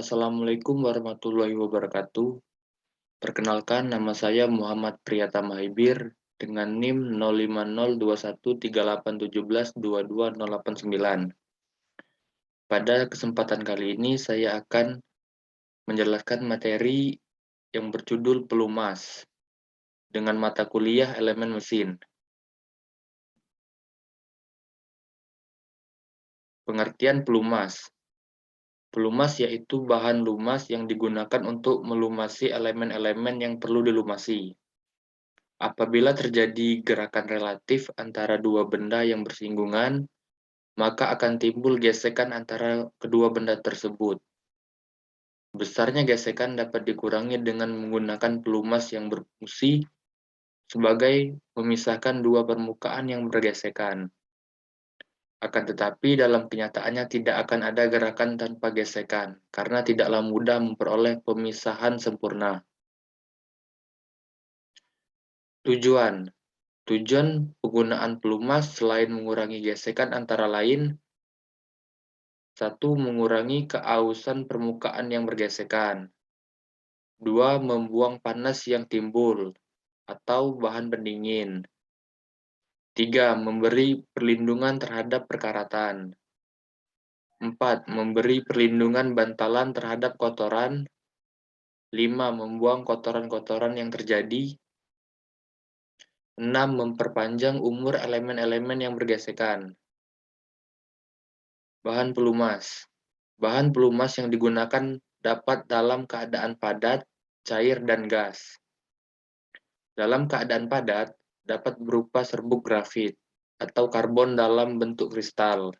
Assalamualaikum warahmatullahi wabarakatuh. Perkenalkan, nama saya Muhammad Priyata Mahibir dengan NIM 05021338172289. Pada kesempatan kali ini saya akan menjelaskan materi yang berjudul Pelumas dengan mata kuliah Elemen Mesin. Pengertian pelumas. Pelumas yaitu bahan lumas yang digunakan untuk melumasi elemen-elemen yang perlu dilumasi. Apabila terjadi gerakan relatif antara dua benda yang bersinggungan, maka akan timbul gesekan antara kedua benda tersebut. Besarnya gesekan dapat dikurangi dengan menggunakan pelumas yang berfungsi sebagai memisahkan dua permukaan yang bergesekan. Akan tetapi dalam kenyataannya tidak akan ada gerakan tanpa gesekan, karena tidaklah mudah memperoleh pemisahan sempurna. Tujuan Tujuan penggunaan pelumas selain mengurangi gesekan antara lain, 1. Mengurangi keausan permukaan yang bergesekan. 2. Membuang panas yang timbul atau bahan pendingin. 3. Memberi perlindungan terhadap perkaratan. 4. Memberi perlindungan bantalan terhadap kotoran. 5. Membuang kotoran-kotoran yang terjadi. 6. Memperpanjang umur elemen-elemen yang bergesekan. Bahan pelumas. Bahan pelumas yang digunakan dapat dalam keadaan padat, cair, dan gas. Dalam keadaan padat, dapat berupa serbuk grafit atau karbon dalam bentuk kristal,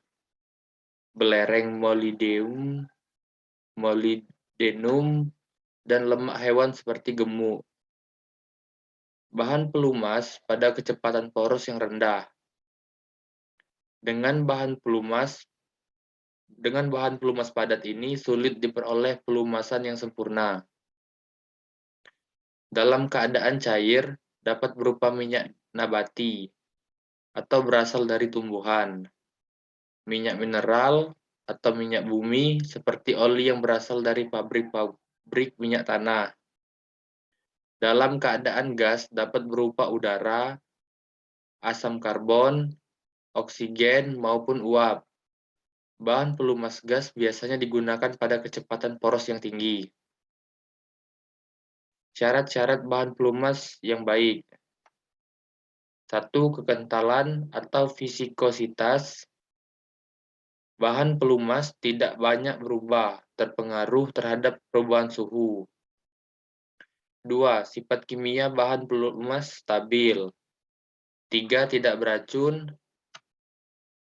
belereng molybdenum, dan lemak hewan seperti gemuk. Bahan pelumas pada kecepatan poros yang rendah. Dengan bahan pelumas padat ini sulit diperoleh pelumasan yang sempurna. Dalam keadaan cair, dapat berupa minyak nabati atau berasal dari tumbuhan, minyak mineral atau minyak bumi seperti oli yang berasal dari pabrik minyak tanah. Dalam keadaan gas dapat berupa udara, asam karbon, oksigen, maupun uap. Bahan pelumas gas biasanya digunakan pada kecepatan poros yang tinggi. Syarat-syarat bahan pelumas yang baik. 1. Kekentalan atau viskositas. Bahan pelumas tidak banyak berubah terpengaruh terhadap perubahan suhu. 2. Sifat kimia bahan pelumas stabil. 3. Tidak beracun.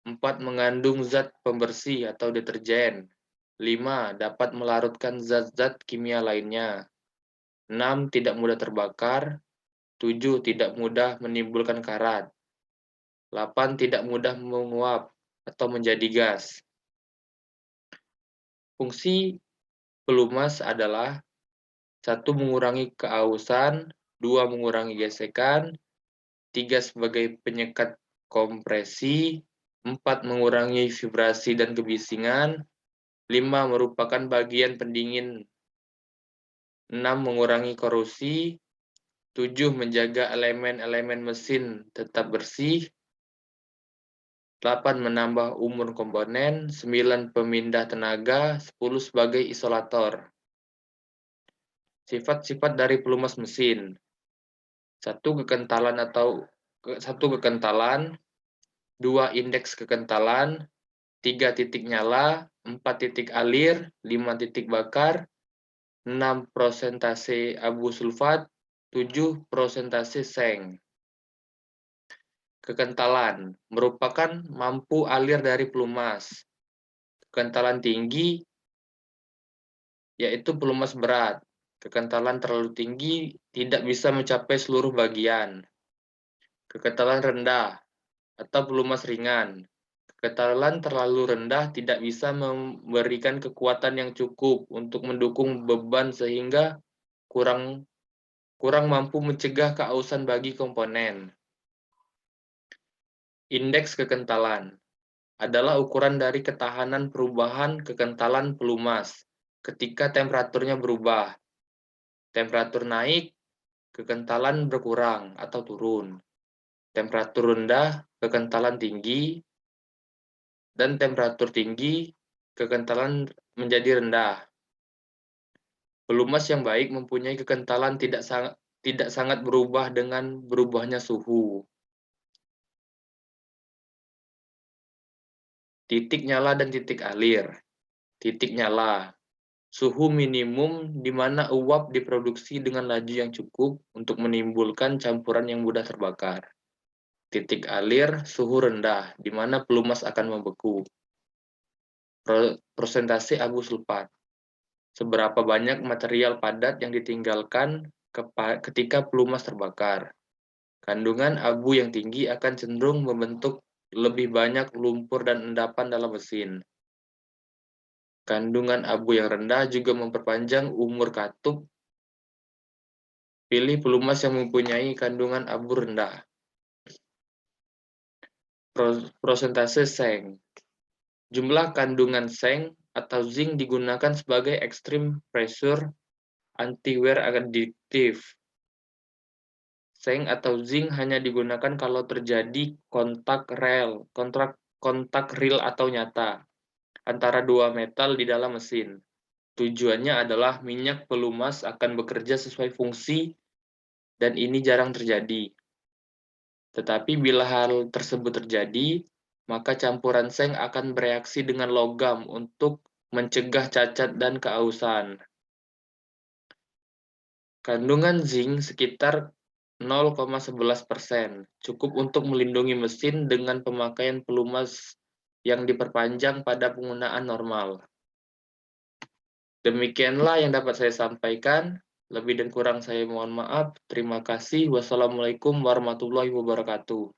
4. Mengandung zat pembersih atau deterjen. 5. Dapat melarutkan zat-zat kimia lainnya. 6. Tidak mudah terbakar. 7. Tidak mudah menimbulkan karat. 8. Tidak mudah menguap atau menjadi gas. Fungsi pelumas adalah 1. Mengurangi keausan. 2. Mengurangi gesekan. 3. Sebagai penyekat kompresi. 4. Mengurangi vibrasi dan kebisingan. 5. Merupakan bagian pendingin. 6. Mengurangi korosi. 7. Menjaga elemen-elemen mesin tetap bersih. 8. Menambah umur komponen. 9. Pemindah tenaga. 10. Sebagai isolator. Sifat-sifat dari pelumas mesin. 1. Kekentalan. 2. Indeks kekentalan. 3. Titik nyala. 4. Titik alir. 5. Titik bakar. 6. Prosentase abu sulfat. 7. Prosentase seng. Kekentalan merupakan mampu alir dari pelumas. Kekentalan tinggi yaitu pelumas berat. Kekentalan terlalu tinggi tidak bisa mencapai seluruh bagian. Kekentalan rendah atau pelumas ringan. Kekentalan terlalu rendah tidak bisa memberikan kekuatan yang cukup untuk mendukung beban sehingga kurang mampu mencegah keausan bagi komponen. Indeks kekentalan adalah ukuran dari ketahanan perubahan kekentalan pelumas ketika temperaturnya berubah. Temperatur naik, kekentalan berkurang atau turun. Temperatur rendah, kekentalan tinggi, dan temperatur tinggi, kekentalan menjadi rendah. Pelumas yang baik mempunyai kekentalan tidak sangat berubah dengan berubahnya suhu. Titik nyala dan titik alir. Titik nyala, suhu minimum di mana uap diproduksi dengan laju yang cukup untuk menimbulkan campuran yang mudah terbakar. Titik alir, suhu rendah, di mana pelumas akan membeku. Prosentase abu sulfat. Seberapa banyak material padat yang ditinggalkan ketika pelumas terbakar. Kandungan abu yang tinggi akan cenderung membentuk lebih banyak lumpur dan endapan dalam mesin. Kandungan abu yang rendah juga memperpanjang umur katup. Pilih pelumas yang mempunyai kandungan abu rendah. Prosentase seng. Jumlah kandungan seng atau zinc digunakan sebagai extreme pressure anti-wear additive. Seng atau zinc hanya digunakan kalau terjadi kontak real atau nyata antara dua metal di dalam mesin. Tujuannya adalah minyak pelumas akan bekerja sesuai fungsi dan ini jarang terjadi. Tetapi bila hal tersebut terjadi, maka campuran seng akan bereaksi dengan logam untuk mencegah cacat dan keausan. Kandungan zinc sekitar 0,11%, cukup untuk melindungi mesin dengan pemakaian pelumas yang diperpanjang pada penggunaan normal. Demikianlah yang dapat saya sampaikan. Lebih dan kurang saya mohon maaf. Terima kasih. Wassalamualaikum warahmatullahi wabarakatuh.